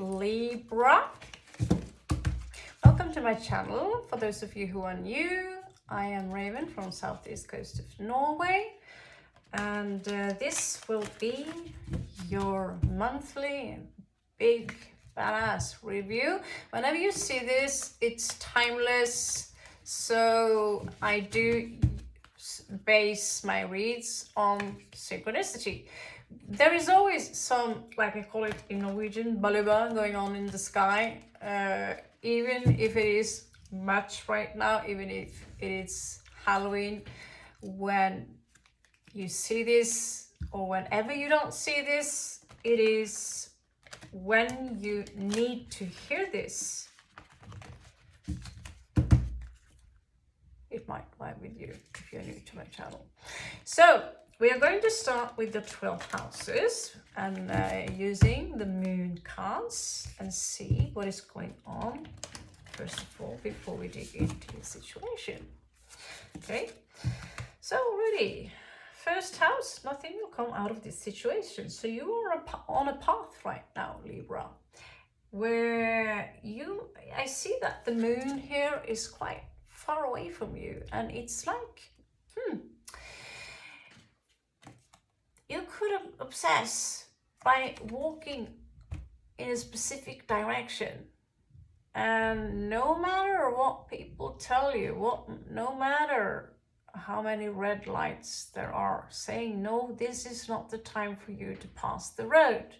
Libra. Welcome to my channel. For those of you who are new, I am Raven from southeast coast of Norway, and this will be your monthly big badass review. Whenever you see this, it's timeless, so I do base my reads on synchronicity. There is always some, like I call it in Norwegian, baluba going on in the sky, even if it is much right now, even if it is Halloween. When you see this, or whenever you don't see this, it is when you need to hear this. It might vibe with you if you're new to my channel. So we are going to start with the 12 houses and using the moon cards and see what is going on first of all before we dig into the situation. Okay, so ready. First house, nothing will come out of this situation. So you are on a path right now, Libra, where I see that the moon here is quite far away from you, and it's like, you could obsess by walking in a specific direction, and no matter what people tell you, no matter how many red lights there are saying, no, this is not the time for you to pass the road,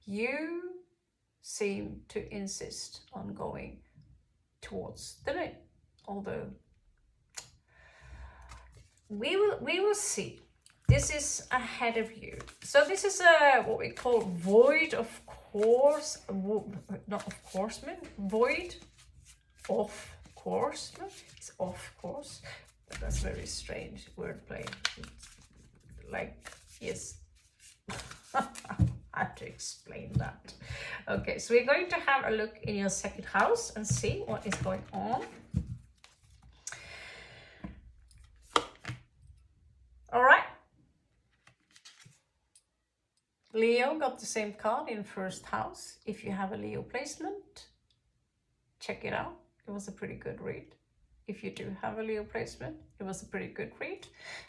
you seem to insist on going towards the moon. Although we will see. This is ahead of you. So this is what we call void of course, not of course, void off course. No, it's off course. But that's very strange wordplay. Like, yes. I have to explain that. Okay, so we're going to have a look in your second house and see what is going on. All right. Leo got the same card in first house. If you have a Leo placement, check it out. It was a pretty good read. If you do have a Leo placement, it was a pretty good read.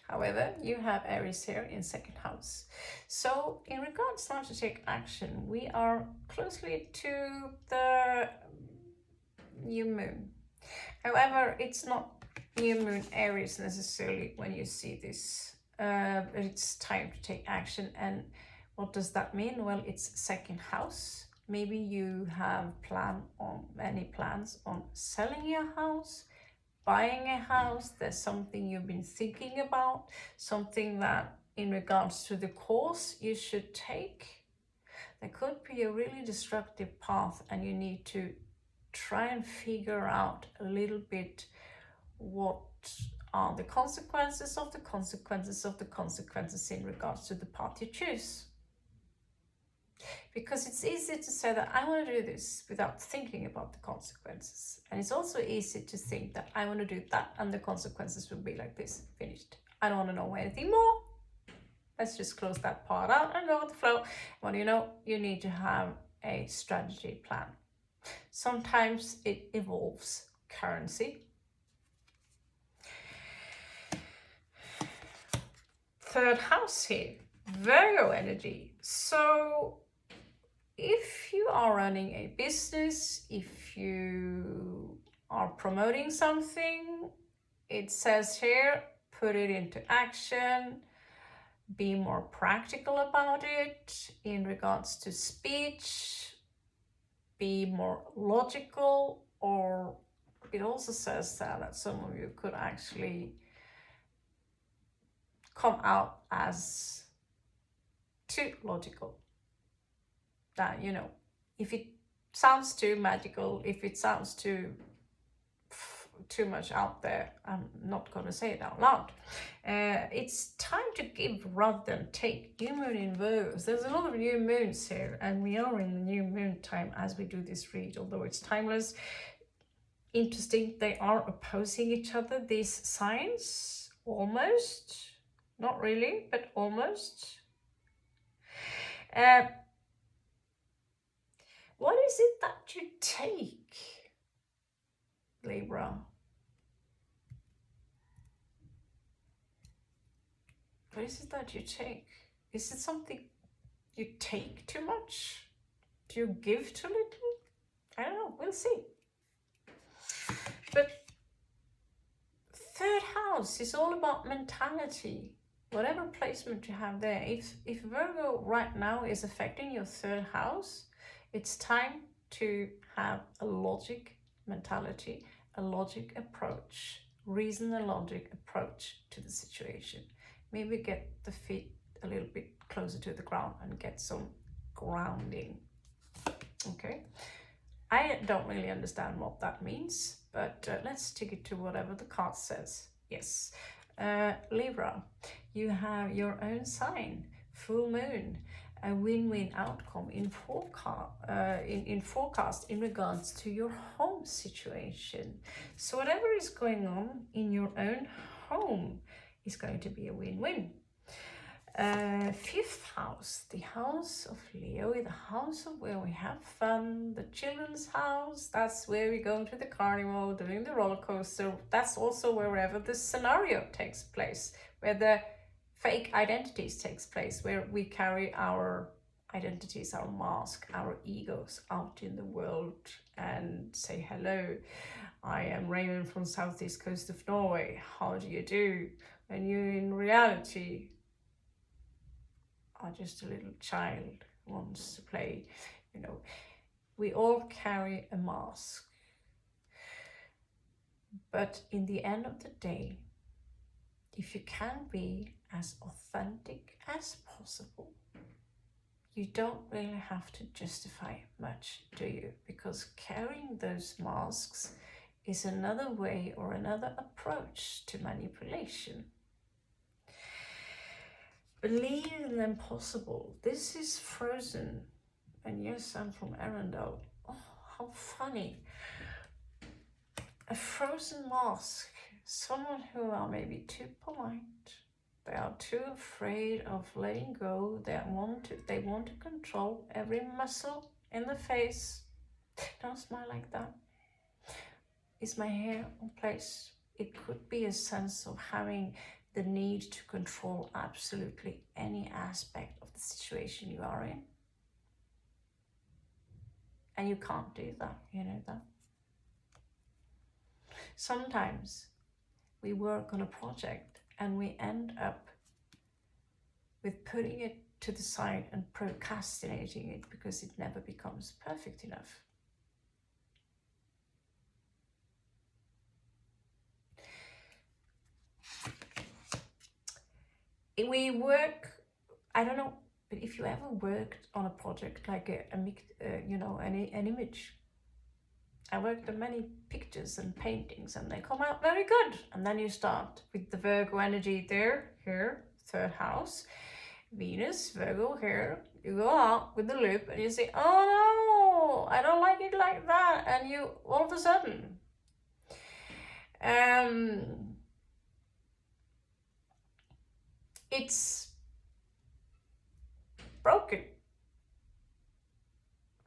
However, you have Aries here in second house. So in regards now to take action, we are closely to the new moon. However, it's not new moon Aries necessarily when you see this. It's time to take action. And what does that mean? Well, it's second house. Maybe you have any plans on selling your house, buying a house. There's something you've been thinking about, something that in regards to the course you should take. There could be a really destructive path, and you need to try and figure out a little bit what are the consequences of the consequences of the consequences in regards to the path you choose. Because it's easy to say that I want to do this without thinking about the consequences. And it's also easy to think that I want to do that and the consequences will be like this, finished. I don't want to know anything more. Let's just close that part out and go with the flow. What do you know? You need to have a strategy plan. Sometimes it involves currency. Third house here, Virgo energy. So if you are running a business, if you are promoting something, it says here, put it into action, be more practical about it in regards to speech, be more logical, or it also says that some of you could actually come out as too logical. That, you know, if it sounds too magical, if it sounds too much out there, I'm not going to say it out loud. It's time to give rather than take. New moon in Virgo. There's a lot of new moons here, and we are in the new moon time as we do this read, although it's timeless. Interesting, they are opposing each other, these signs, almost. Not really, but almost. What is it that you take, Libra? What is it that you take? Is it something you take too much? Do you give too little? I don't know, we'll see. But third house is all about mentality. Whatever placement you have there, if Virgo right now is affecting your third house, it's time to have a logic mentality, a logic approach, reason and logic approach to the situation. Maybe get the feet a little bit closer to the ground and get some grounding. Okay, I don't really understand what that means, but let's stick it to whatever the card says. Yes, Libra, you have your own sign, full moon, a win-win outcome in forecast in regards to your home situation. So whatever is going on in your own home is going to be a win-win. Fifth house, the house of Leo, the house of where we have fun, the children's house. That's where we go to the carnival, doing the roller coaster. That's also wherever the scenario takes place, where the fake identities takes place, where we carry our identities, our mask, our egos out in the world and say, hello, I am Raymond from southeast coast of Norway. How do you do? And you in reality are just a little child who wants to play. You know, we all carry a mask. But in the end of the day, if you can be as authentic as possible, you don't really have to justify much, do you? Because carrying those masks is another way or another approach to manipulation. Believe in the impossible. This is Frozen. And yes, I'm from Arendelle. Oh, how funny. A frozen mask. Someone who are maybe too polite. They are too afraid of letting go. They want to control every muscle in the face. Don't smile like that. Is my hair on place? It could be a sense of having the need to control absolutely any aspect of the situation you are in. And you can't do that, you know that. Sometimes we work on a project and we end up with putting it to the side and procrastinating it because it never becomes perfect enough. We work, I don't know, but if you ever worked on a project like an image, I worked on many pictures and paintings and they come out very good. And then you start with the Virgo energy there, here, third house, Venus, Virgo here. You go out with the loop and you say, oh no, I don't like it like that. And you, all of a sudden, it's broken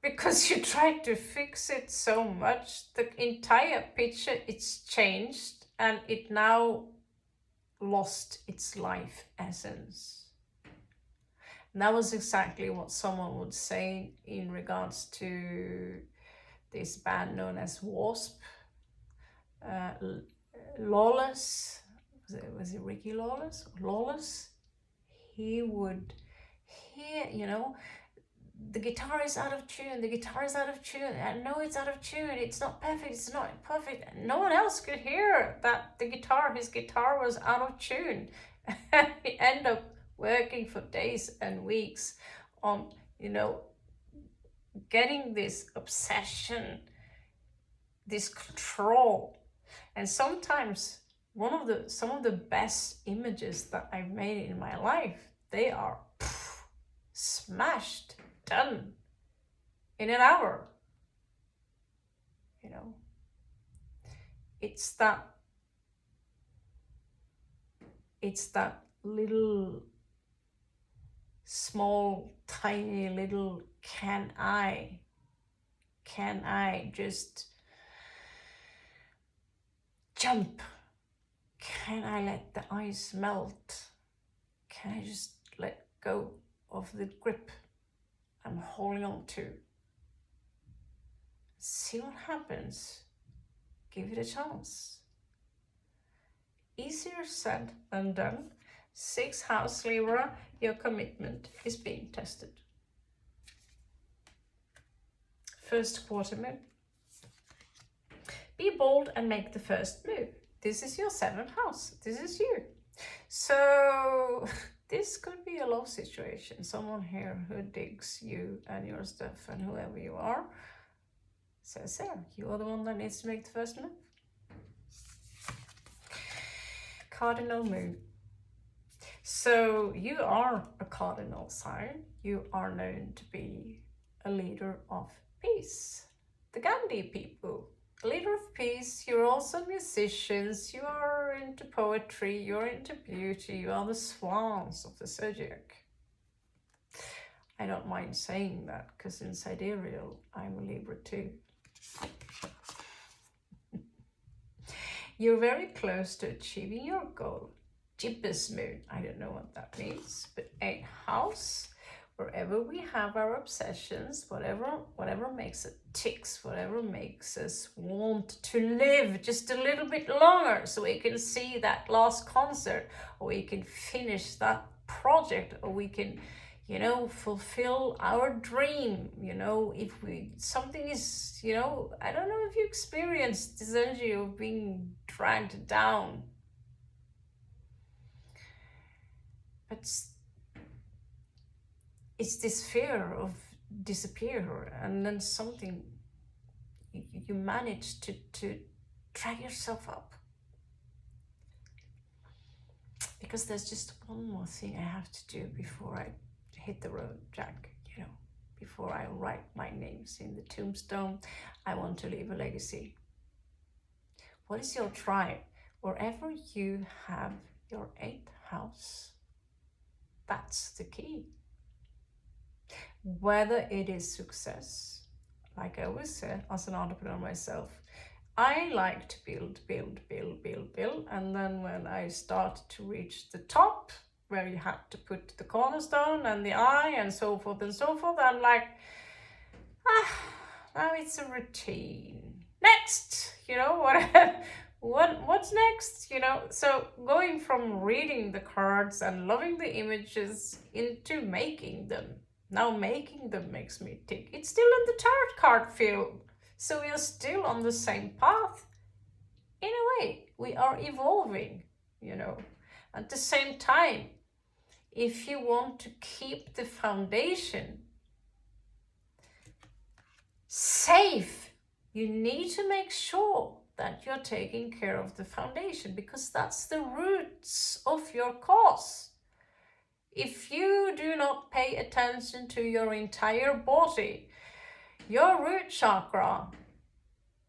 because you tried to fix it so much. The entire picture is changed and it now lost its life essence. And that was exactly what someone would say in regards to this band known as Wasp. Lawless, was it Ricky Lawless? Lawless, he would hear, you know, the guitar is out of tune, the guitar is out of tune, and no, it's out of tune, it's not perfect, it's not perfect. No one else could hear that his guitar was out of tune. He ended up working for days and weeks on, you know, getting this obsession, this control. And sometimes some of the best images that I've made in my life, they are smashed, done in an hour. You know, it's that little small, tiny little can I Can I just jump? Can I let the ice melt? Can I just let go of the grip I'm holding on to? See what happens. Give it a chance. Easier said than done. 6th house Libra, your commitment is being tested. First quarter move. Be bold and make the first move. This is your 7th house. This is you. So this could be a love situation. Someone here who digs you and your stuff and whoever you are says, there, you are the one that needs to make the first move. Cardinal move. So you are a cardinal sign. You are known to be a leader of peace. The Gandhi people. Leader of peace. You're also musicians. You are into poetry. You're into beauty. You are the swans of the zodiac. I don't mind saying that because in sidereal, I'm a Libra too. You're very close to achieving your goal. Gibbous moon, I don't know what that means, but 8th house, wherever we have our obsessions, whatever makes it ticks, whatever makes us want to live just a little bit longer so we can see that last concert, or we can finish that project, or we can, you know, fulfill our dream. You know, if something is, you know, I don't know if you experienced this energy of being dragged down. But it's this fear of disappear, and then something, you manage to drag yourself up. Because there's just one more thing I have to do before I hit the road, Jack, you know, before I write my names in the tombstone. I want to leave a legacy. What is your tribe? Wherever you have your 8th house, that's the key. Whether it is success, like I always said, as an entrepreneur myself, I like to build, and then when I start to reach the top, where you have to put the cornerstone and the eye and so forth, I'm like, now it's a routine. Next, you know, what's next, you know? So going from reading the cards and loving the images into making them. Now making them makes me tick. It's still in the tarot card field. So we are still on the same path. In a way, we are evolving, you know. At the same time, if you want to keep the foundation safe, you need to make sure that you're taking care of the foundation, because that's the roots of your cause. If you do not pay attention to your entire body, your root chakra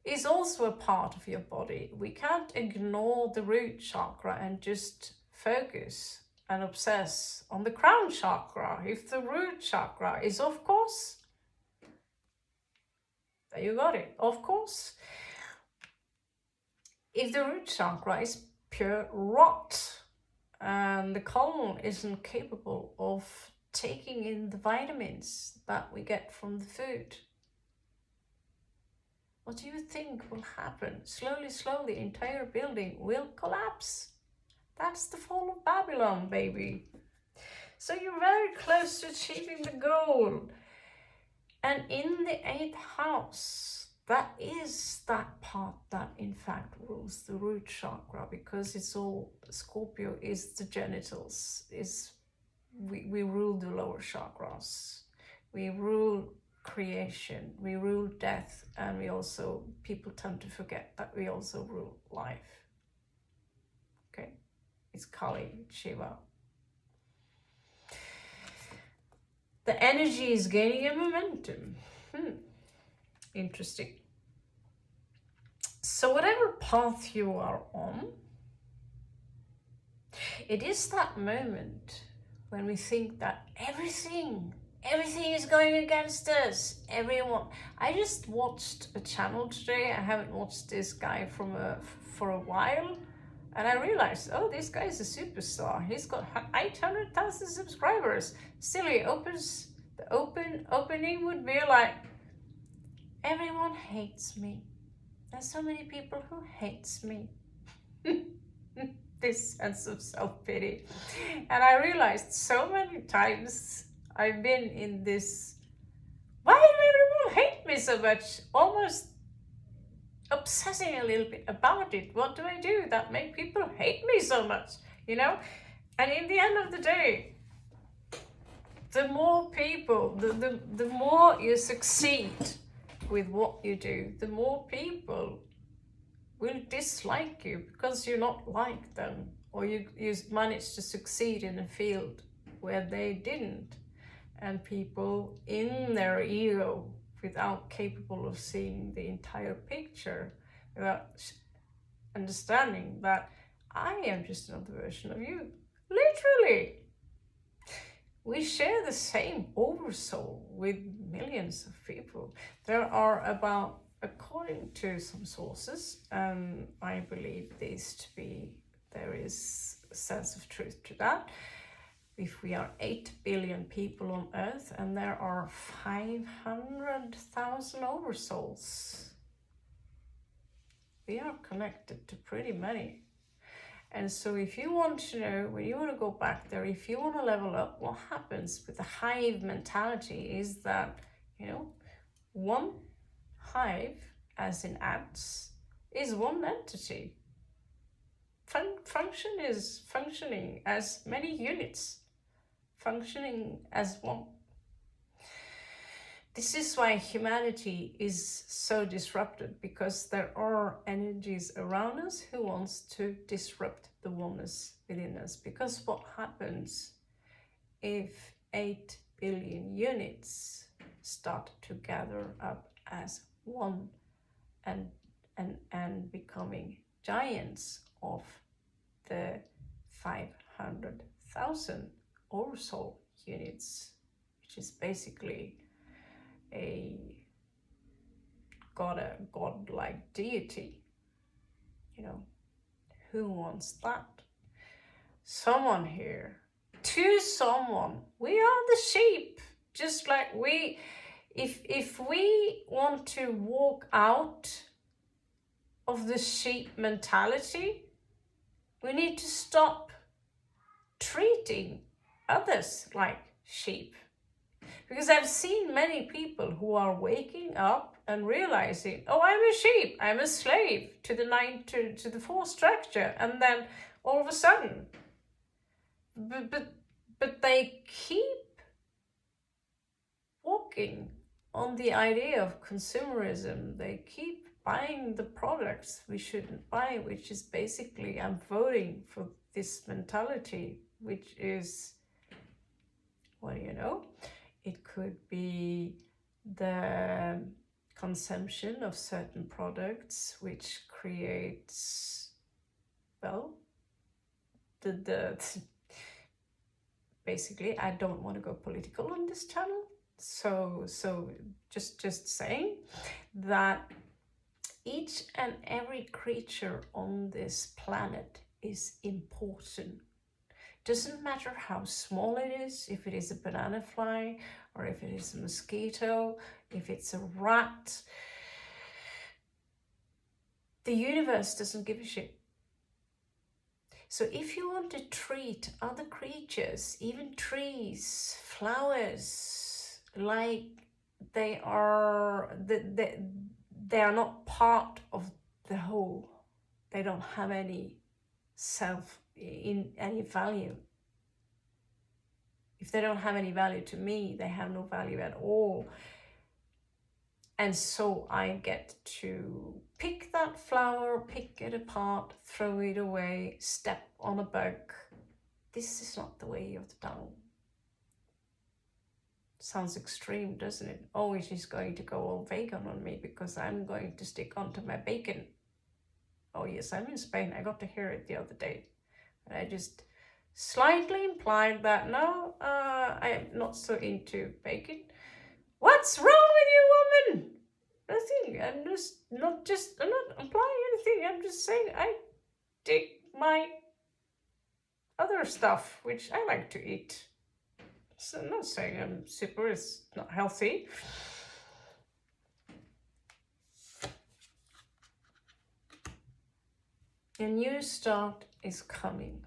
is also a part of your body. We can't ignore the root chakra and just focus and obsess on the crown chakra. If the root chakra is off course, there you got it, of course. If the root chakra is pure rot and the colon isn't capable of taking in the vitamins that we get from the food, what do you think will happen? Slowly, entire building will collapse. That's the fall of Babylon, baby. So you're very close to achieving the goal. And in the 8th house, that is that part that in fact rules the root chakra, because it's all, Scorpio is the genitals, we rule the lower chakras, we rule creation, we rule death, and we also, people tend to forget that we also rule life. Okay, it's Kali, Shiva. The energy is gaining a momentum. Interesting. So whatever path you are on, it is that moment when we think that everything everything is going against us. Everyone. I just watched a channel today. I haven't watched this guy for a while, and I realized, oh, this guy is a superstar. He's got 800,000 subscribers. Still, he opens the opening would be like, everyone hates me. There's so many people who hates me. This sense of self-pity. And I realized so many times I've been in this, why do everyone hate me so much? Almost obsessing a little bit about it. What do I do that make people hate me so much? You know? And in the end of the day, the more people, the more you succeed with what you do, the more people will dislike you because you're not like them, or you managed to succeed in a field where they didn't. And people in their ego, without capable of seeing the entire picture, without understanding that I am just another version of you. Literally. We share the same oversoul with millions of people. There are about, according to some sources, and I believe this to be, there is a sense of truth to that. If we are 8 billion people on Earth and there are 500,000 oversouls, we are connected to pretty many. And so if you want to know, when you want to go back there, if you want to level up, what happens with the hive mentality is that, you know, one hive, as in ants, is one entity. Function is functioning as many units, functioning as one. This is why humanity is so disrupted, because there are energies around us who wants to disrupt the oneness within us. Because what happens if 8 billion units start to gather up as one and becoming giants of the 500,000 oversoul units, which is basically a godlike deity, you know, who wants that? Someone here, to someone, we are the sheep, just like we, if we want to walk out of the sheep mentality, we need to stop treating others like sheep. Because I've seen many people who are waking up and realizing, oh, I'm a sheep, I'm a slave to the force structure, and then all of a sudden, but they keep walking on the idea of consumerism. They keep buying the products we shouldn't buy, which is basically, I'm voting for this mentality, which is, well, you know, it could be the consumption of certain products which creates, well, the basically, I don't want to go political on this channel, so just saying that each and every creature on this planet is important. Doesn't matter how small it is, if it is a banana fly, or if it is a mosquito, if it's a rat. The universe doesn't give a shit. So if you want to treat other creatures, even trees, flowers, like they are not part of the whole, they don't have any any value. If they don't have any value to me, they have no value at all. And so I get to pick that flower, pick it apart, throw it away, step on a bug. This is not the way of the Tao. Sounds extreme, doesn't it? Oh, she's going to go all vegan on me because I'm going to stick onto my bacon. Oh yes, I'm in Spain. I got to hear it the other day. And I just slightly implied that no, I am not so into bacon. What's wrong with you, woman? Nothing. I'm not implying anything. I'm just saying I dig my other stuff, which I like to eat. So I'm not saying I'm super, it's not healthy. A new start is coming.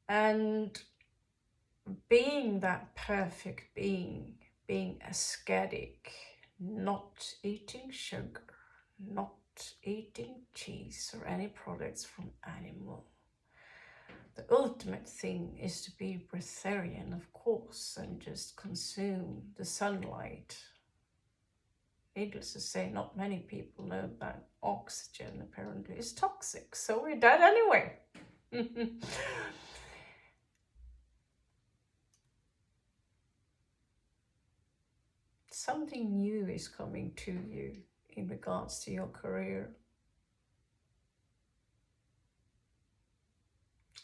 And being that perfect being ascetic, not eating sugar, not eating cheese or any products from animal. The ultimate thing is to be breatharian, of course, and just consume the sunlight. Needless to say, not many people know that oxygen apparently is toxic, so we're dead anyway. Something new is coming to you in regards to your career.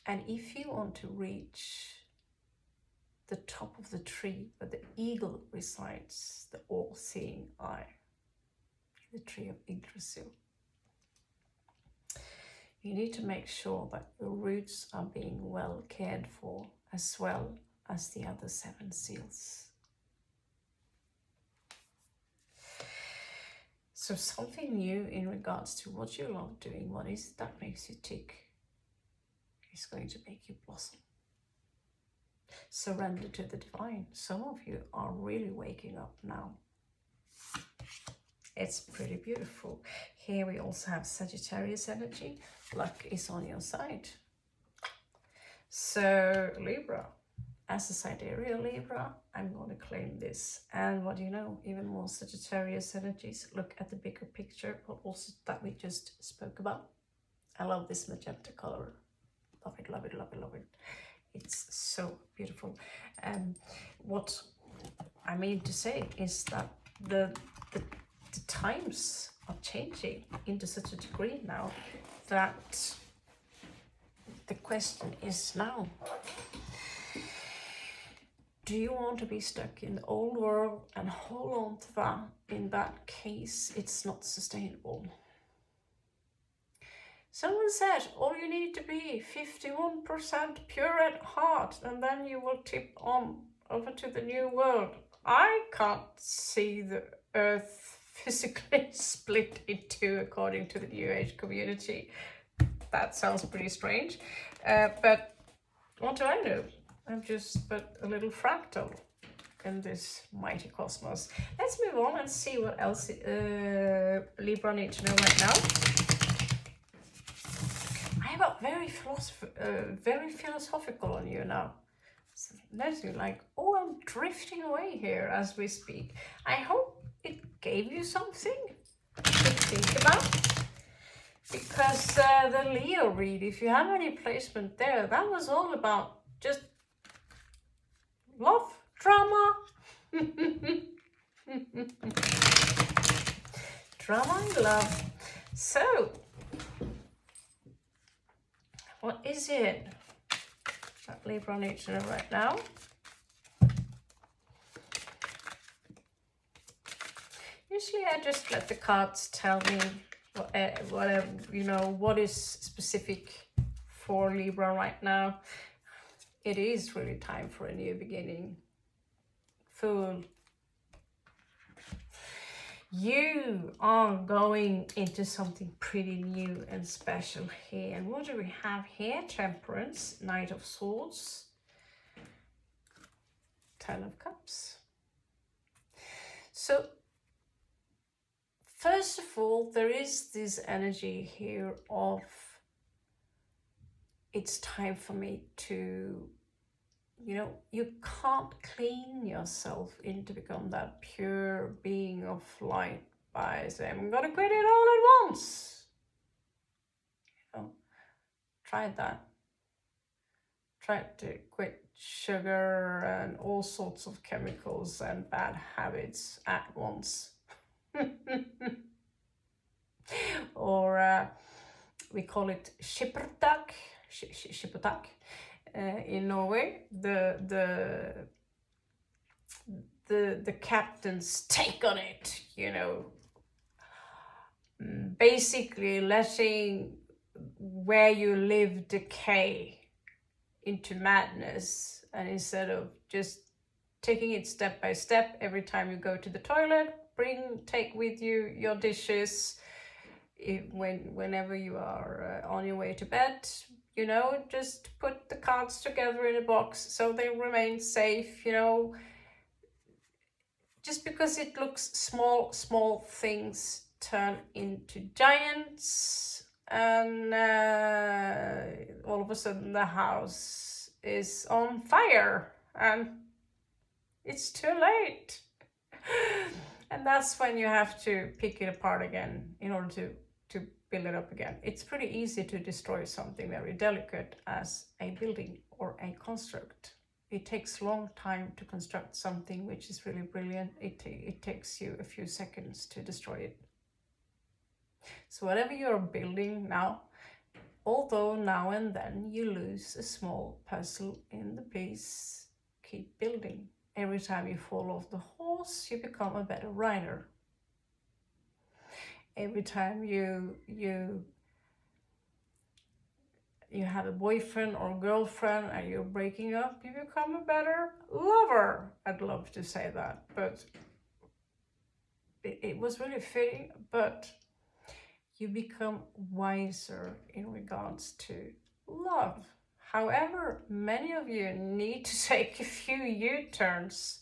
And if you want to reach the top of the tree where the eagle resides, the all-seeing eye, the tree of Yggdrasil, you need to make sure that your roots are being well cared for, as well as the other 7 seals. So something new in regards to what you love doing, what is it that makes you tick, is going to make you blossom. Surrender to the divine. Some of you are really waking up now. It's pretty beautiful. Here we also have Sagittarius energy. Luck is on your side. So Libra, as a sidereal Libra, I'm going to claim this. And what do you know, even more Sagittarius energies, look at the bigger picture, but also that we just spoke about. I love this magenta color. Love it, love it, love it, love it. It's so beautiful. What I mean to say is that the times are changing into such a degree now that the question is now, do you want to be stuck in the old world and hold on to that? In that case, it's not sustainable. Someone said, all you need to be 51% pure at heart, and then you will tip on over to the new world. I can't see the earth physically split in two according to the New Age community. That sounds pretty strange. But what do I know? I'm just but a little fractal in this mighty cosmos. Let's move on and see what else Libra needs to know right now. I got very philosophical on you now. So that's like, oh, I'm drifting away here as we speak. I hope it gave you something to think about. Because the Leo read, if you have any placement there, that was all about just love, drama. Drama and love. So, what is it that Libra needs to know right now? Usually I just let the cards tell me whatever, you know, what is specific for Libra right now. It is really time for a new beginning. Fool. You are going into something pretty new and special here. And what do we have here? Temperance, Knight of Swords, 10 of Cups. So, first of all, there is this energy here of it's time for me to, you know, you can't clean yourself into become that pure being of light by saying, I'm gonna quit it all at once. You know, tried that. Tried to quit sugar and all sorts of chemicals and bad habits at once. or we call it skippertak, in Norway. The captain's take on it, you know, basically letting where you live decay into madness, and instead of just taking it step by step, every time you go to the toilet, take with you your dishes. Whenever you are on your way to bed, you know, just put the cards together in a box so they remain safe, you know. Just because it looks small things turn into giants, and all of a sudden the house is on fire and it's too late. And that's when you have to pick it apart again in order to build it up again. It's pretty easy to destroy something very delicate as a building or a construct. It takes a long time to construct something which is really brilliant. It takes you a few seconds to destroy it. So whatever you're building now, although now and then you lose a small puzzle in the piece, keep building. Every time you fall off the horse, you become a better rider. Every time you have a boyfriend or girlfriend and you're breaking up, you become a better lover. I'd love to say that, but it was really fitting. But you become wiser in regards to love. However, many of you need to take a few U-turns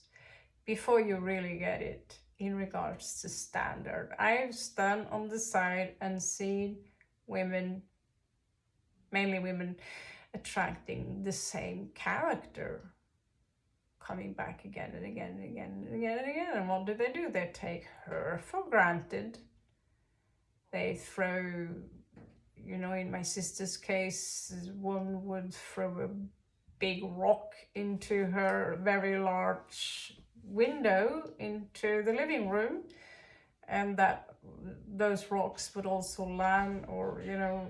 before you really get it in regards to standard. I've stand on the side and seen women, mainly women, attracting the same character, coming back again and again and again and again and again. And what do? They take her for granted. They throw, you know, in my sister's case, one would throw a big rock into her very large window into the living room, and those rocks would also land, or, you know,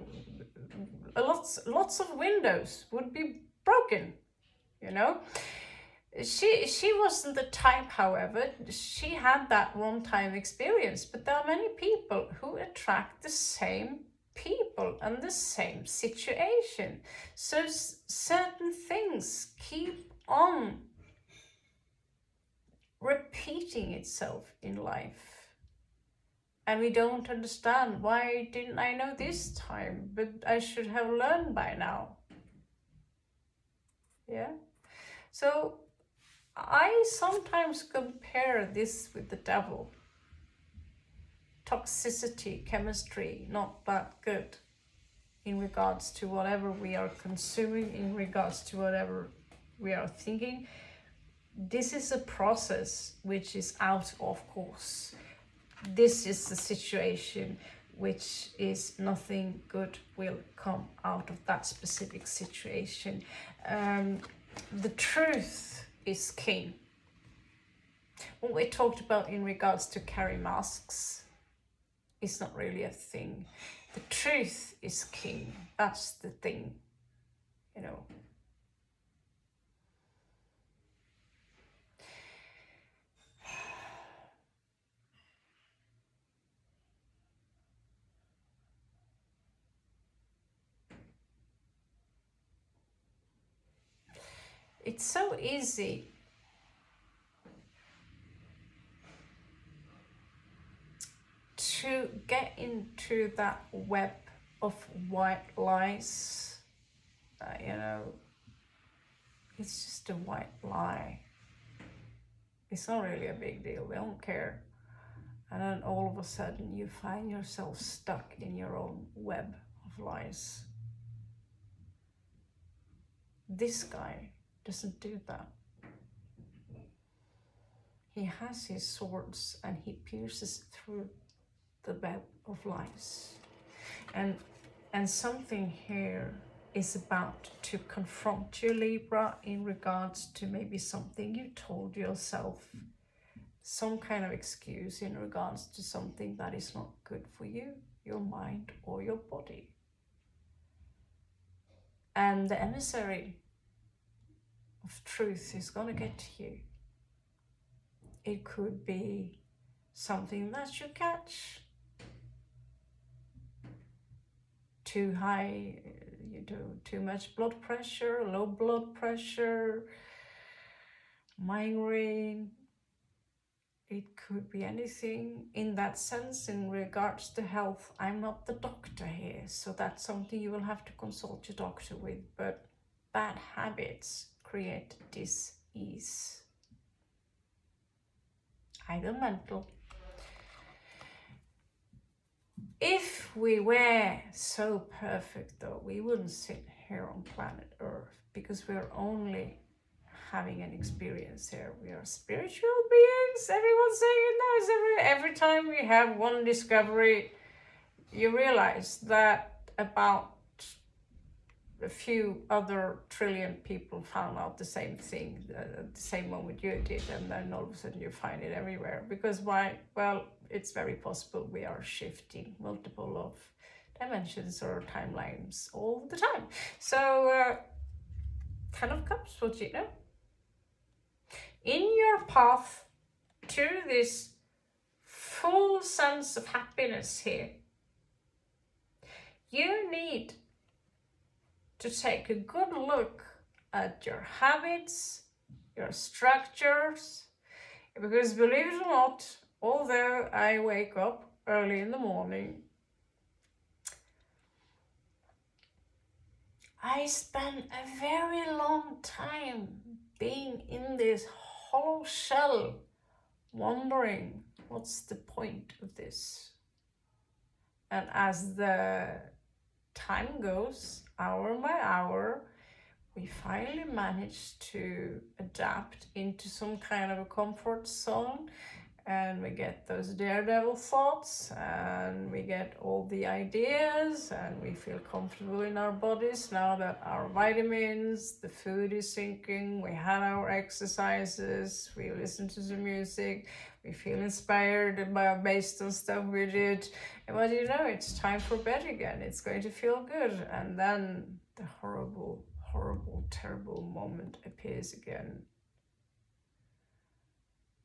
lots of windows would be broken, you know. She wasn't the type, however. She had that one-time experience, but there are many people who attract the same people and the same situation. So certain things keep on repeating itself in life. And we don't understand, why didn't I know this time? But I should have learned by now. Yeah. So I sometimes compare this with the devil. Toxicity, chemistry, not that good in regards to whatever we are consuming, in regards to whatever we are thinking. This is a process which is out of course. This is the situation which is nothing good will come out of that specific situation. The truth is king. What we talked about in regards to carry masks is not really a thing. The truth is king. That's the thing, you know. It's so easy to get into that web of white lies. You know, it's just a white lie. It's not really a big deal. They don't care. And then all of a sudden you find yourself stuck in your own web of lies. This guy doesn't do that. He has his swords and he pierces through the web of lies. And something here is about to confront you, Libra, in regards to maybe something you told yourself, some kind of excuse in regards to something that is not good for you. your mind, or your body. And the emissary of truth is going to get to you. It could be something that you catch too high, you do too much blood pressure, low blood pressure, migraine. It could be anything in that sense in regards to health. I'm not the doctor here, so that's something you will have to consult your doctor with. But bad habits create dis-ease, either mental. If we were so perfect though, we wouldn't sit here on planet Earth, because we're only having an experience here. We are spiritual beings. Everyone's saying it now. Every time we have one discovery, you realize that about a few other trillion people found out the same thing at the same moment you did, and then all of a sudden you find it everywhere. Because why? Well, it's very possible we are shifting multiple of dimensions or timelines all the time. So kind of comes what you know. In your path to this full sense of happiness here, you need to take a good look at your habits, your structures, because believe it or not, although I wake up early in the morning, I spend a very long time being in this hollow shell, wondering what's the point of this. And as the time goes, hour by hour, we finally manage to adapt into some kind of a comfort zone, and we get those daredevil thoughts, and we get all the ideas, and we feel comfortable in our bodies now that our vitamins, the food is sinking, we had our exercises, we listen to the music, we feel inspired based on stuff we did. And well, you know, it's time for bed again. It's going to feel good. And then the horrible, terrible moment appears again.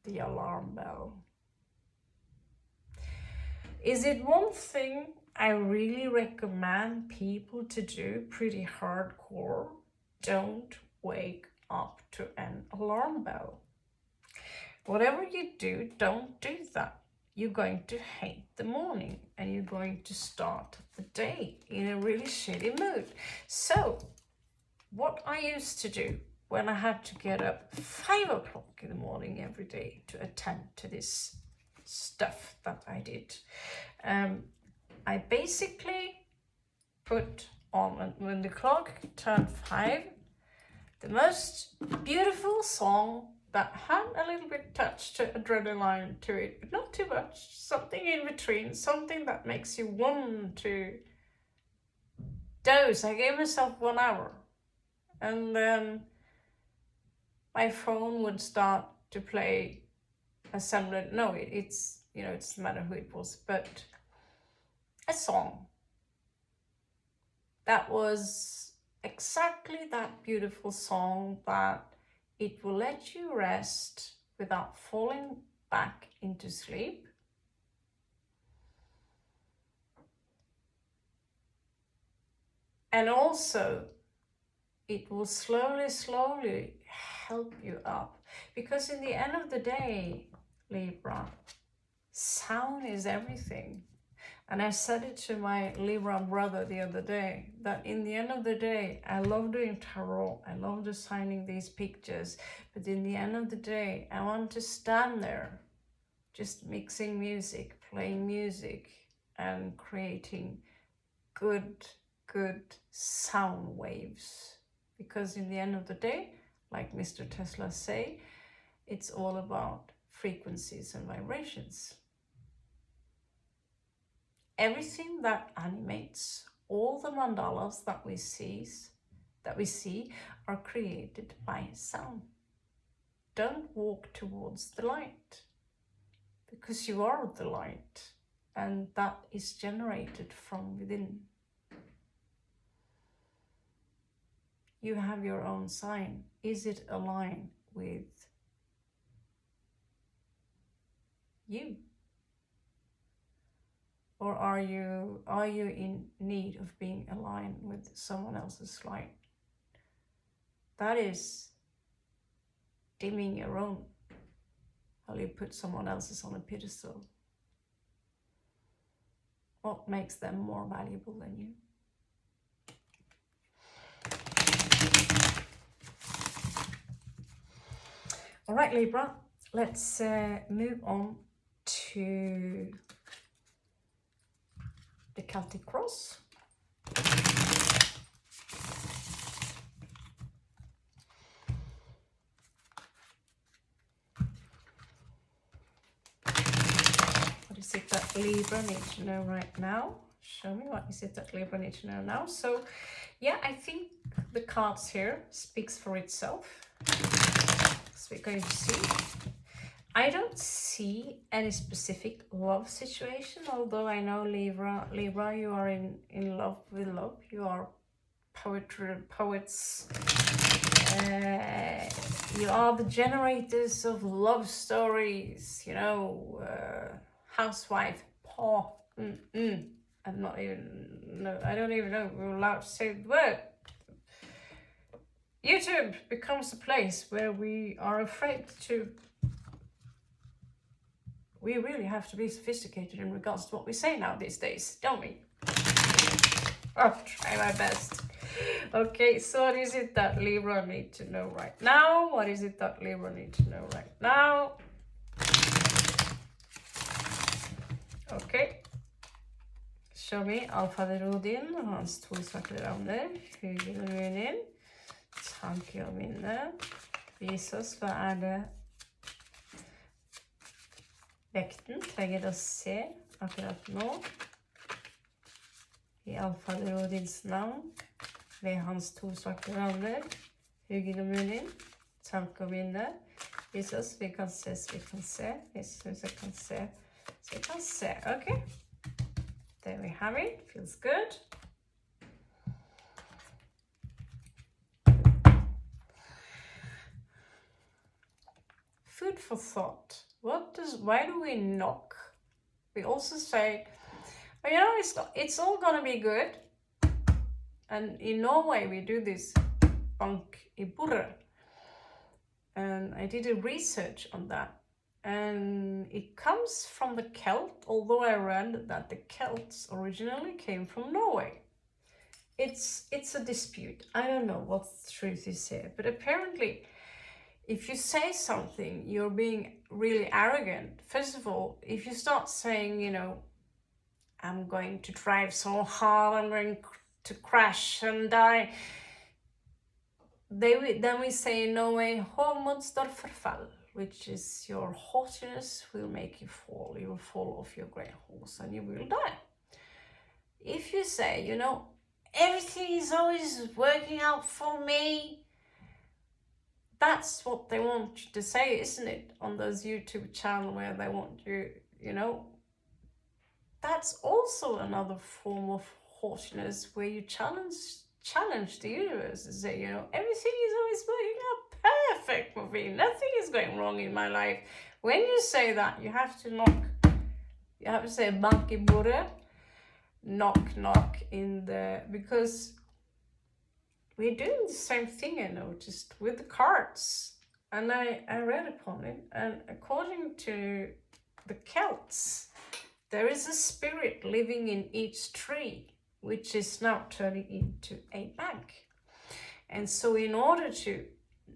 The alarm bell. Is it one thing I really recommend people to do pretty hardcore? Don't wake up to an alarm bell. Whatever you do, don't do that. You're going to hate the morning, and you're going to start the day in a really shitty mood. So what I used to do when I had to get up 5 o'clock in the morning every day to attend to this stuff that I did, I basically put on, when the clock turned 5, the most beautiful song that had a little bit touch to adrenaline to it, but not too much, something in between, something that makes you want to doze. I gave myself 1 hour, and then my phone would start to play a similar, no, it's, you know, it's no matter who it was, but a song that was exactly that beautiful song that it will let you rest without falling back into sleep. And also, it will slowly help you up. Because in the end of the day, Libra, sound is everything. And I said it to my Libra brother the other day, that in the end of the day, I love doing tarot, I love designing these pictures, but in the end of the day, I want to stand there, just mixing music, playing music, and creating good sound waves. Because in the end of the day, like Mr. Tesla say, it's all about frequencies and vibrations. Everything that animates, all the mandalas that we see are created by sound. Don't walk towards the light, because you are the light, and that is generated from within. You have your own sign. Is it aligned with you? Or are you in need of being aligned with someone else's light? That is dimming your own. How you put someone else's on a pedestal. What makes them more valuable than you? All right, Libra, let's move on to the Celtic Cross. What is it that Libra needs to know right now? Show me, what is it that Libra needs to know now? So, yeah, I think the cards here speaks for itself. So we're going to see. I don't see any specific love situation, although I know Libra, you are in love with love. You are poets. You are the generators of love stories, you know, housewife, paw. I'm not even, no, I don't even know if we're allowed to say the word. YouTube becomes a place where we are afraid to. We really have to be sophisticated in regards to what we say now these days, don't we? I'll try my best. Okay, so what is it that Libra need to know right now? What is it that Libra need to know right now? Okay. Show me Alfader Odin og hans to svarte ravner. Hugel og Munin. Tanke og minne. Vis oss, hva er det vekten trenger å se akkurat nå. I Alfader Odins navn. Ved hans to svarte ravner. Hugel og Munin. Tanke og minne. Vis oss, vi kan se, så vi kan se. Vis oss, vi kan se, så vi kan se. Ok. There we have it. Feels good. Food for thought. Why do we knock? We also say, oh, you know, it's all gonna be good. And in Norway we do this bank I bordet. And I did a research on that. And it comes from the Celt, although I read that the Celts originally came from Norway. It's a dispute. I don't know what the truth is here, but apparently if you say something, you're being really arrogant. First of all, if you start saying, you know, I'm going to drive so hard, I'm going to crash and die, then we say in Norway, hovmod står for fall, which is your haughtiness will make you fall. You will fall off your grey horse and you will die. If you say, you know, everything is always working out for me, that's what they want you to say, isn't it? On those YouTube channel where they want you, you know. That's also another form of haughtiness where you challenge the universe and say, you know, everything is always working out perfect for me. Nothing is going wrong in my life. When you say that, you have to knock. You have to say bank I bordet, knock in the, because we're doing the same thing, I noticed, with the cards. And I read upon it, and according to the Celts, there is a spirit living in each tree, which is now turning into a bank. And so in order to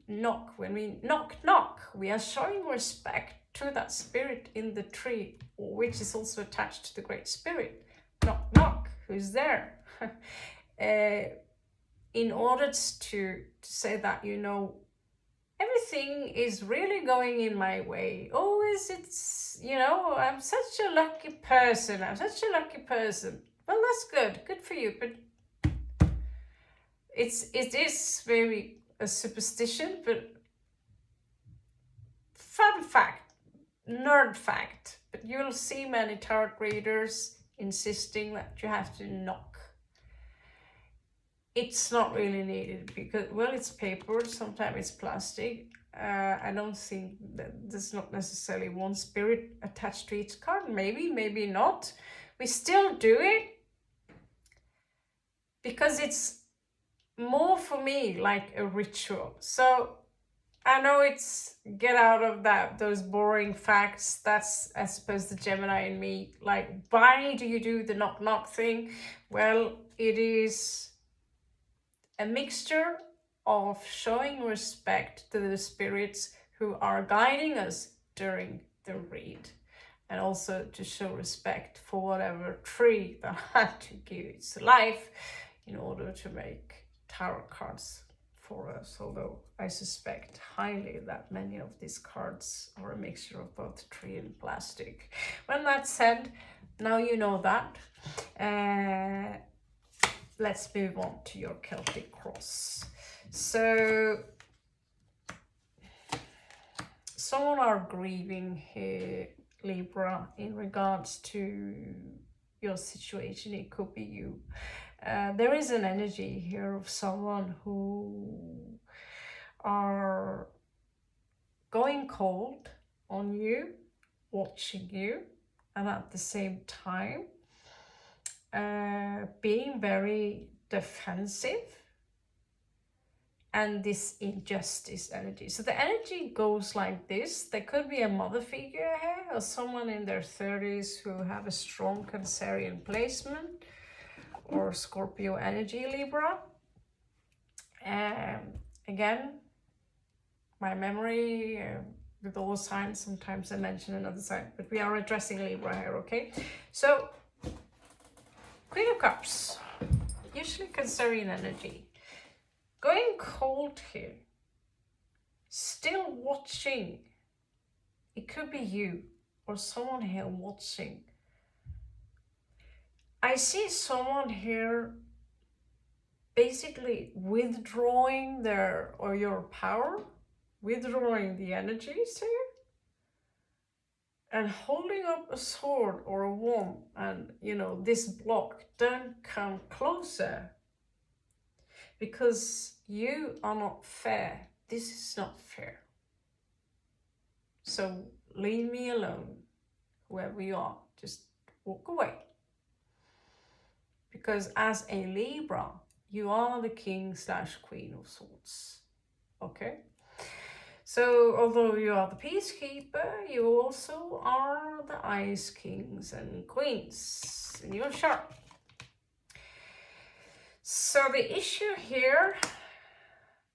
knock, when we knock, we are showing respect to that spirit in the tree, which is also attached to the Great Spirit. Knock, who's there? In order to say that, you know, everything is really going in my way. Always it's, you know, I'm such a lucky person. Well, that's good for you, but it is very a superstition, but fun fact, nerd fact, but you'll see many tarot readers insisting that you have to knock. It's not really needed because, well, it's paper, sometimes it's plastic. I don't think that there's not necessarily one spirit attached to each card. Maybe, maybe not. We still do it because it's more for me like a ritual. So I know it's get out of those boring facts. That's, I suppose, the Gemini in me. Like, why do you do the knock knock thing? Well, it is a mixture of showing respect to the spirits who are guiding us during the read, and also to show respect for whatever tree that had to give its life in order to make tarot cards for us, although I suspect highly that many of these cards are a mixture of both tree and plastic. When that's said, now you know that. Let's move on to your Celtic cross. So, someone are grieving here, Libra, in regards to your situation. It could be you. There is an energy here of someone who are going cold on you, watching you, and at the same time being very defensive, and this injustice energy. So the energy goes like this. There could be a mother figure here, or someone in their 30s who have a strong Cancerian placement, or Scorpio energy, Libra. Again, my memory with all signs, sometimes I mention another sign, but we are addressing Libra here, okay? So, Queen of Cups, usually Cancerian energy. Going cold here, still watching. It could be you or someone here watching. I see someone here basically withdrawing your power, withdrawing the energies here, and holding up a sword or a wand, and this block, don't come closer, because you are not fair. This is not fair. So leave me alone, whoever you are, just walk away. Because as a Libra, you are the king/queen of swords, okay? So although you are the peacekeeper, you also are the ice kings and queens in your chart. So the issue here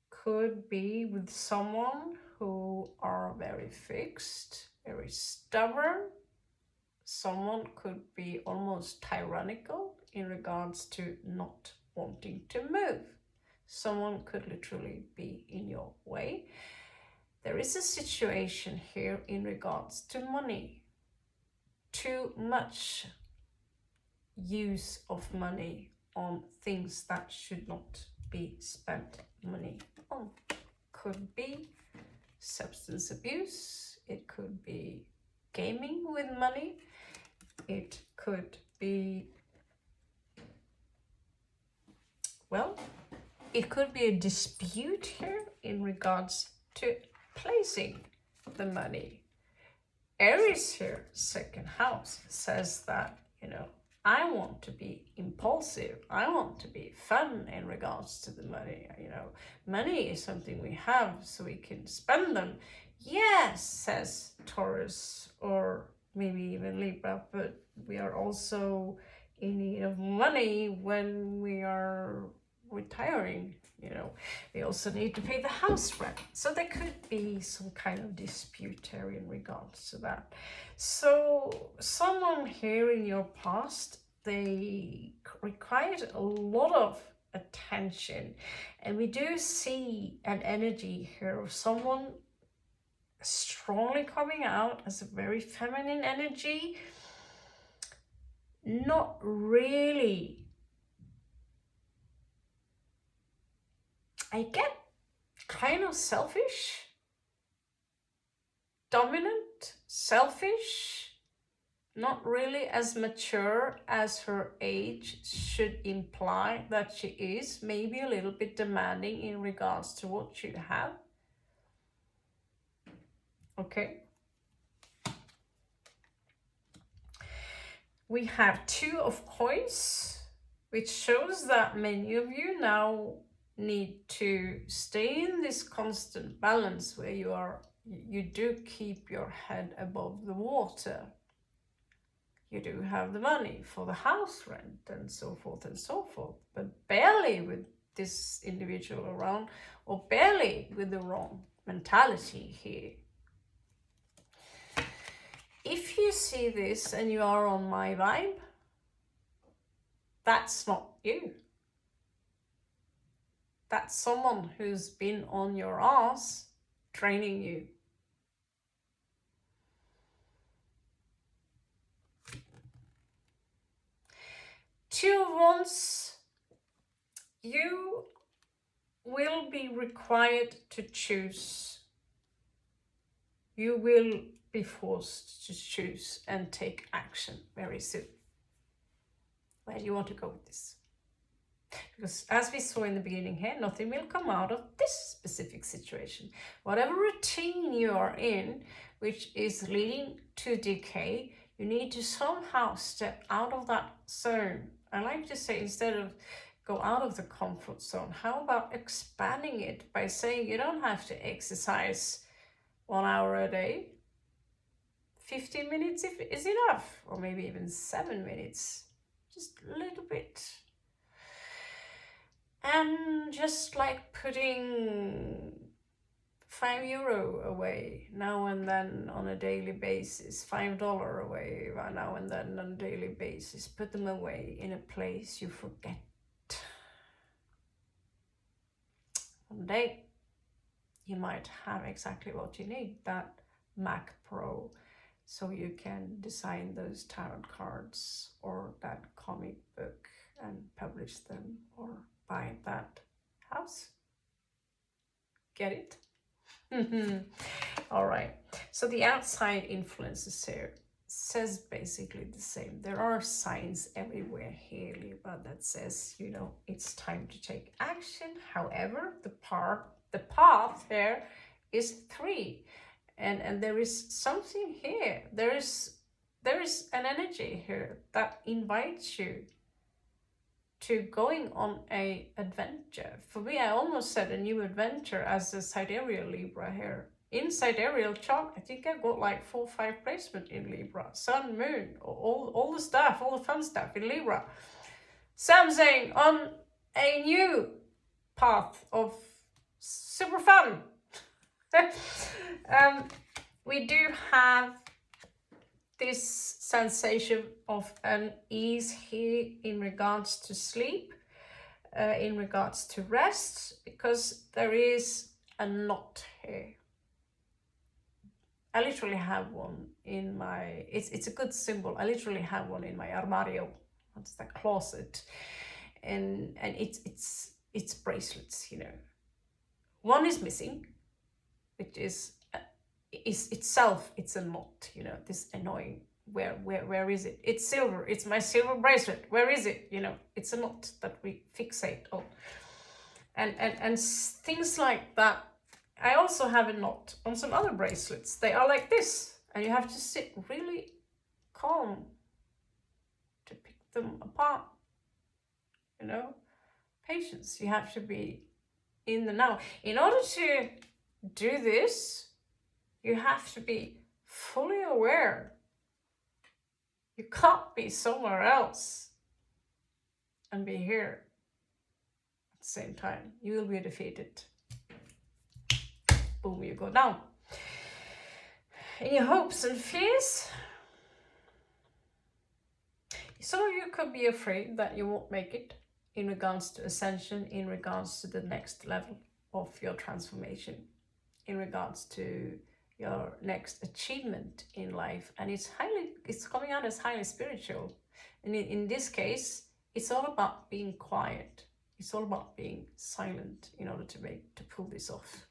could be with someone who are very fixed, very stubborn. Someone could be almost tyrannical in regards to not wanting to move. Someone could literally be in your way. There is a situation here in regards to money. Too much use of money on things that should not be spent money on. Could be substance abuse. It could be gaming with money. It could be, well, it could be a dispute here in regards to placing the money. Aries here, second house, says that, I want to be impulsive. I want to be fun in regards to the money. Money is something we have so we can spend them. Yes, says Taurus, or maybe even Libra, but we are also in need of money when we are retiring. We also need to pay the house rent. So there could be some kind of dispute here in regards to that. So someone here in your past, they required a lot of attention. And we do see an energy here of someone strongly coming out as a very feminine energy. Not really. I get kind of selfish, dominant, selfish, not really as mature as her age should imply that she is, maybe a little bit demanding in regards to what you have. Okay. We have 2 of coins, which shows that many of you now need to stay in this constant balance where you do keep your head above the water. You do have the money for the house rent and so forth, but barely with this individual around, or barely with the wrong mentality here. If you see this and you are on my vibe, that's not you. That's someone who's been on your ass training you. Two of Wands, you will be required to choose. You will be forced to choose and take action very soon. Where do you want to go with this? Because as we saw in the beginning here, nothing will come out of this specific situation. Whatever routine you are in, which is leading to decay, you need to somehow step out of that zone. I like to say, instead of go out of the comfort zone, how about expanding it by saying you don't have to exercise 1 hour a day. 15 minutes is enough, or maybe even 7 minutes, just a little bit. And just like putting €5 away now and then on a daily basis, $5 away now and then on a daily basis, put them away in a place you forget. One day you might have exactly what you need, that Mac Pro, so you can design those tarot cards or that comic book and publish them, or buy that house. Get it? All right. So the outside influences here says basically the same. There are signs everywhere here, Libra, that says, you know, it's time to take action. However, the path here is 3. And there is something here. There is an energy here that invites you to going on a adventure. For me, I almost said a new adventure as a sidereal Libra here. In sidereal chart, I think I got like 4 or 5 placement in Libra. Sun, moon, all the stuff, all the fun stuff in Libra. So I'm saying on a new path of super fun. We do have this sensation of unease here in regards to sleep, in regards to rest, because there is a knot here. I literally have one in my, it's a good symbol. I literally have one in my armario. That's the closet. And it's bracelets, you know. One is missing, which is itself, it's a knot, you know, this annoying, where is it? It's silver, it's my silver bracelet, where is it? You know, it's a knot that we fixate on. And things like that. I also have a knot on some other bracelets. They are like this, and you have to sit really calm to pick them apart. You know, patience. You have to be in the now. In order to do this, you have to be fully aware. You can't be somewhere else and be here at the same time. You will be defeated. Boom, you go down. In your hopes and fears, some of you could be afraid that you won't make it in regards to ascension, in regards to the next level of your transformation, in regards to your next achievement in life. And it's coming out as highly spiritual. And in this case, it's all about being quiet. It's all about being silent in order to pull this off.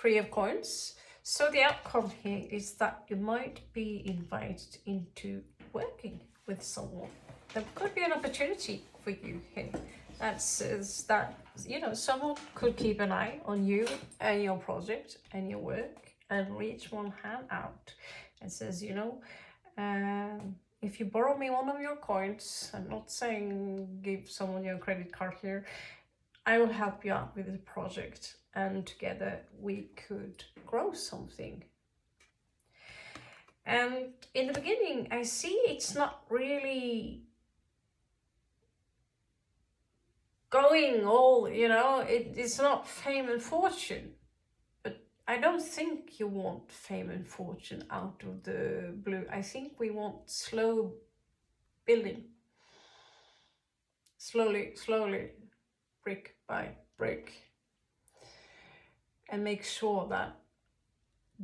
Three of coins. So the outcome here is that you might be invited into working with someone. There could be an opportunity for you here. That says that, you know, someone could keep an eye on you and your project and your work and reach one hand out and says, you know, if you borrow me one of your coins, I'm not saying give someone your credit card here, I will help you out with the project and together we could grow something. And in the beginning, I see it's not really going all, you know, it's not fame and fortune. But I don't think you want fame and fortune out of the blue. I think we want slow building. Slowly, brick by brick. And make sure that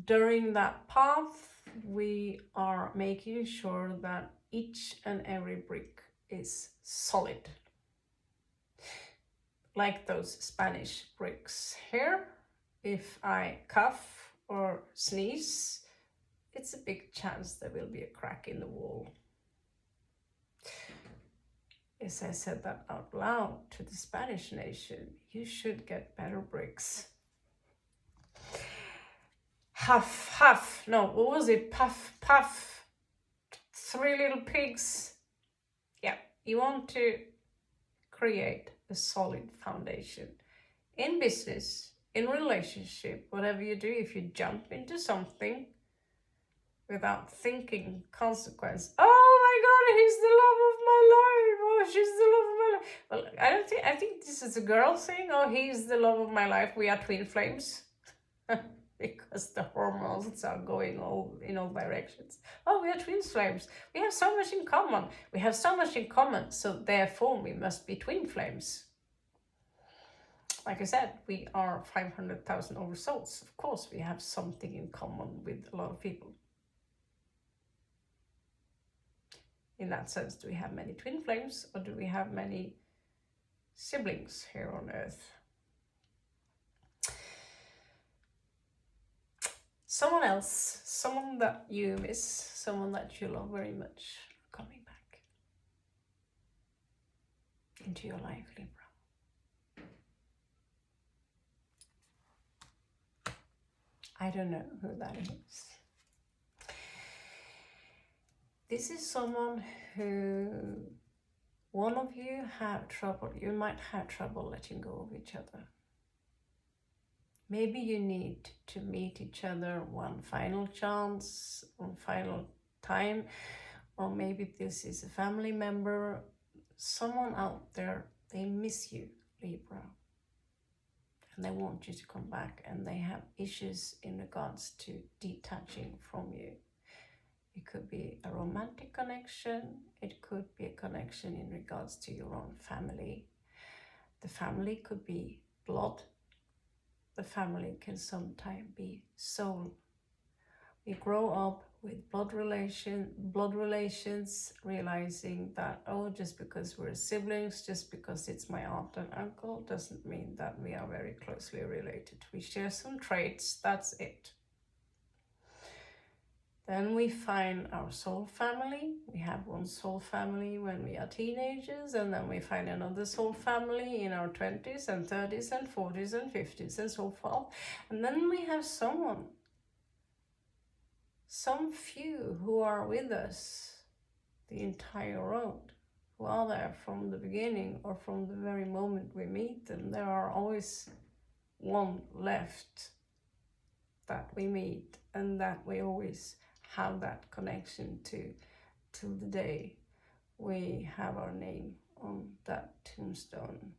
during that path, we are making sure that each and every brick is solid. Like those Spanish bricks here. If I cough or sneeze, it's a big chance there will be a crack in the wall. As I said that out loud to the Spanish nation, you should get better bricks. Huff, huff, no, what was it? Puff, puff, three little pigs. Yeah, you want to create a solid foundation in business, in relationship, whatever you do. If you jump into something without thinking consequence, oh my God, he's the love of my life, oh, she's the love of my life. Well, I think this is a girl thing, oh, he's the love of my life, we are twin flames. Because the hormones are going all in all directions. Oh, we are twin flames. We have so much in common. We have so much in common, so therefore we must be twin flames. Like I said, we are 500,000 over souls. Of course, we have something in common with a lot of people. In that sense, do we have many twin flames or do we have many siblings here on Earth? Someone else, someone that you miss, someone that you love very much, coming back into your life, Libra. I don't know who that is. This is someone who, one of you have trouble, you might have trouble letting go of each other. Maybe you need to meet each other one final chance, one final time, or maybe this is a family member, someone out there, they miss you, Libra, and they want you to come back, and they have issues in regards to detaching from you. It could be a romantic connection, it could be a connection in regards to your own family. The family could be blood. The family can sometimes be soul. We grow up with blood relations, realizing that, oh, just because we're siblings, just because it's my aunt and uncle, doesn't mean that we are very closely related. We share some traits, that's it. Then we find our soul family. We have one soul family when we are teenagers, and then we find another soul family in our 20s and 30s and 40s and 50s and so forth. And then we have some few who are with us the entire road, who are there from the beginning or from the very moment we meet them. There are always one left that we meet and that we always have that connection to till the day we have our name on that tombstone.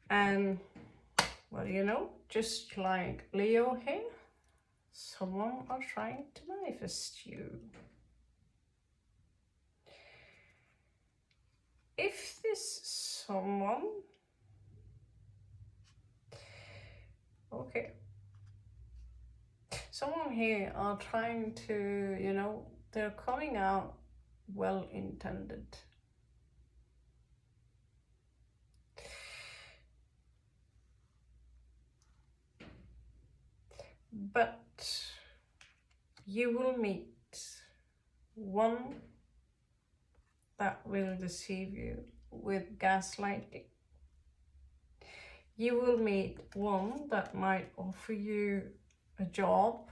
And well, you know, just like Leo here, someone are trying to manifest you. If this someone, okay, someone here are trying to, you know, they're coming out well intended. But you will meet one that will deceive you with gaslighting. You will meet one that might offer you a job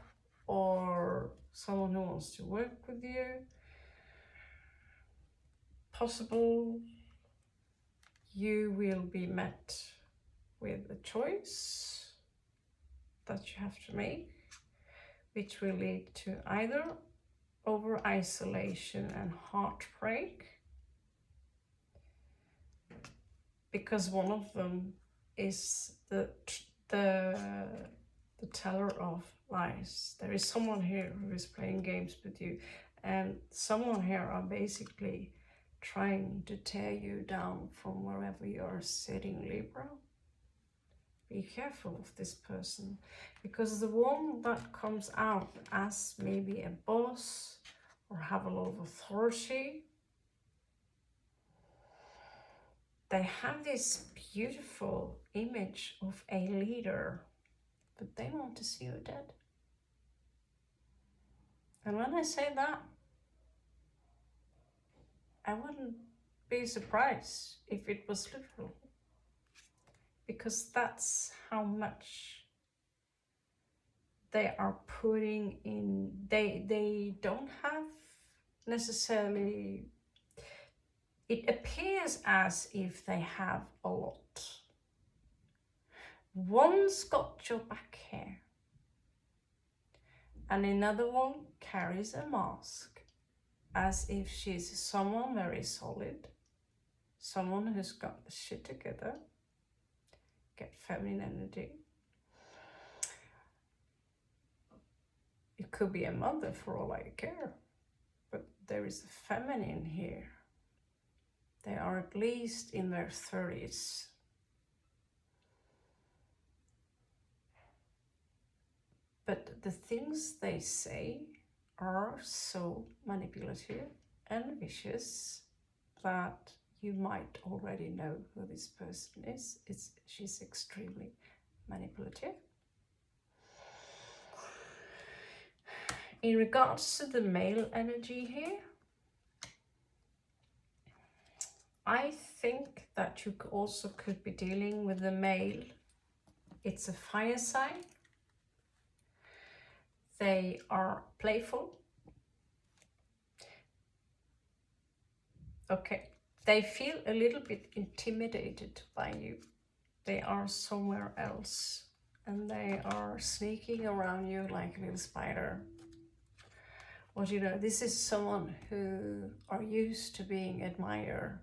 or someone who wants to work with you. Possible you will be met with a choice that you have to make, which will lead to either over isolation and heartbreak, because one of them is the teller of lies. There is someone here who is playing games with you, and someone here are basically trying to tear you down from wherever you are sitting, Libra. Be careful of this person, because the one that comes out as maybe a boss or have a lot of authority, they have this beautiful image of a leader, but they want to see you dead. And when I say that, I wouldn't be surprised if it was literal, because that's how much they are putting in. They don't have necessarily, it appears as if they have a lot. One's got your back here, and another one carries a mask, as if she's someone very solid, someone who's got the shit together, get feminine energy. It could be a mother for all I care, but there is a feminine here. They are at least in their 30s. But the things they say are so manipulative and vicious that you might already know who this person is. She's extremely manipulative. In regards to the male energy here, I think that you also could be dealing with the male. It's a fire sign. They are playful. Okay, they feel a little bit intimidated by you. They are somewhere else, and they are sneaking around you like a little spider. What you know, this is someone who are used to being admired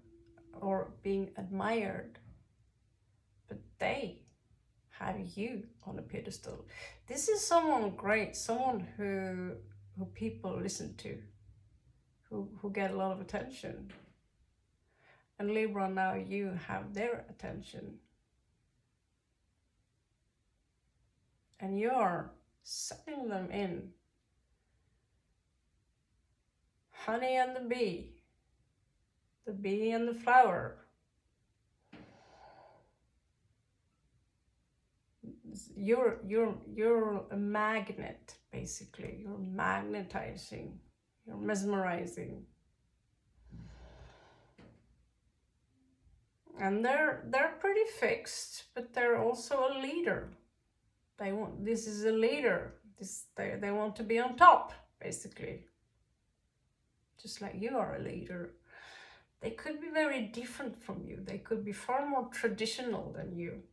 or being admired, but they have you on a pedestal. This is someone great, someone who people listen to, who get a lot of attention. And Libra, now you have their attention. And you're sucking them in. Honey and the bee and the flower. You're a magnet, basically. You're magnetizing, you're mesmerizing. And they're pretty fixed, but they're also a leader. This is a leader. They want to be on top, basically. Just like you are a leader. They could be very different from you. They could be far more traditional than you.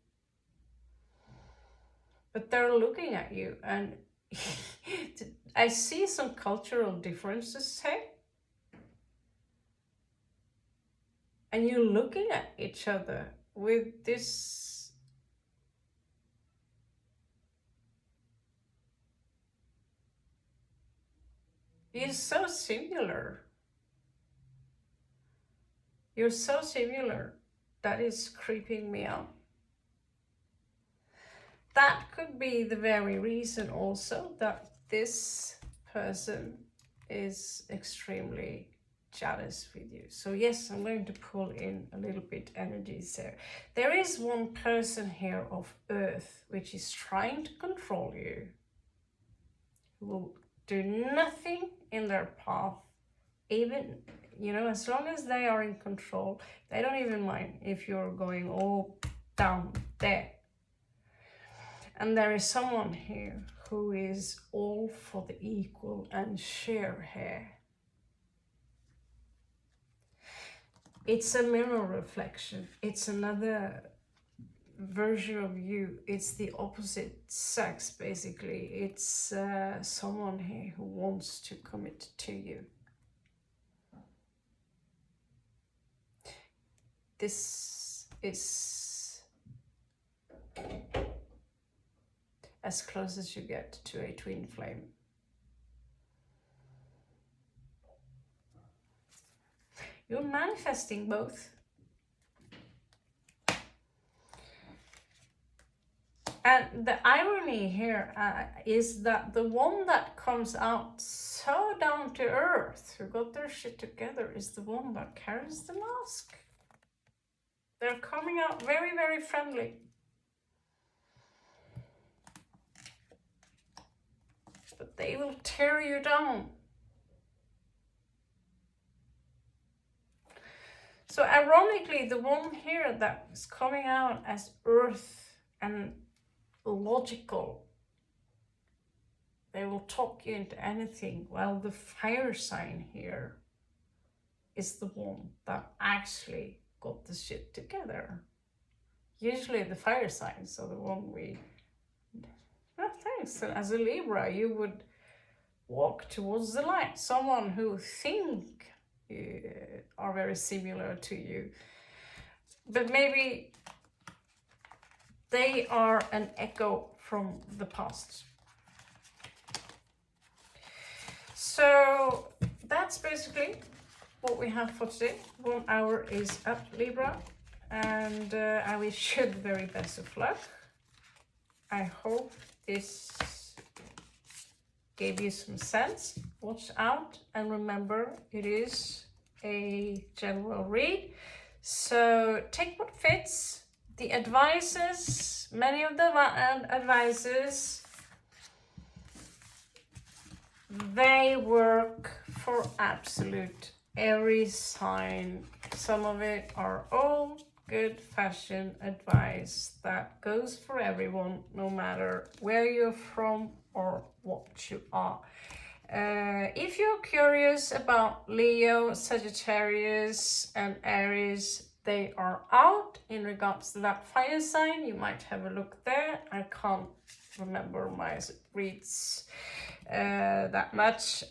But they're looking at you, and I see some cultural differences here. And you're looking at each other with this you're so similar. You're so similar. That is creeping me out. That could be the very reason also that this person is extremely jealous with you. So yes, I'm going to pull in a little bit energies there. There is one person here of Earth which is trying to control you. who will do nothing in their path, even, you know, as long as they are in control, they don't even mind if you're going all down there. And there is someone here who is all for the equal and share here. It's a mirror reflection. It's another version of you. It's the opposite sex, basically. It's someone here who wants to commit to you. This is as close as you get to a twin flame. You're manifesting both. And the irony here is that the one that comes out so down to earth, who got their shit together, is the one that carries the mask. They're coming out very, very friendly. But they will tear you down. So ironically, the one here that is coming out as earth and logical, they will talk you into anything, while the fire sign here is the one that actually got the shit together. Usually the fire signs are the one we, no thanks, as a Libra you would walk towards the light, someone who think are very similar to you, but maybe they are an echo from the past. So that's basically what we have for today. 1 hour is up, Libra, and I wish you the very best of luck. I hope this gave you some sense. Watch out, and remember, it is a general read, so take what fits. The advices, many of the advices, they work for absolute every sign. Some of it are old, good fashion advice that goes for everyone, no matter where you're from or what you are. If you're curious about Leo, Sagittarius and Aries, they are out in regards to that fire sign. You might have a look there. I can't remember my reads that much.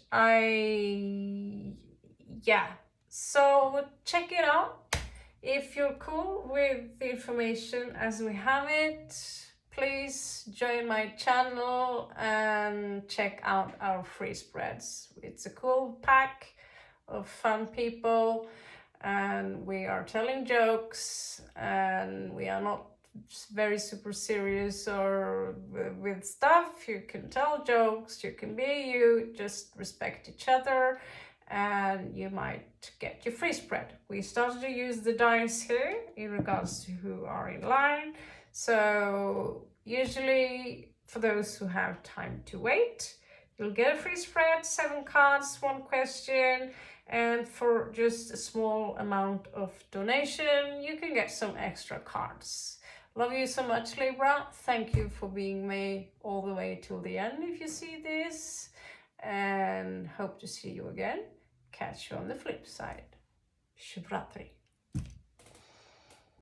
Yeah, so check it out. If you're cool with the information as we have it, please join my channel and check out our free spreads. It's a cool pack of fun people, and we are telling jokes, and we are not very super serious or with stuff. You can tell jokes, you can be you, just respect each other, and you might get your free spread. We started to use the dice here in regards to who are in line. So usually for those who have time to wait, you'll get a free spread, 7 cards, 1 question, and for just a small amount of donation, you can get some extra cards. Love you so much, Libra. Thank you for being me all the way till the end if you see this, and hope to see you again. Catch you on the flip side. Shubhratri.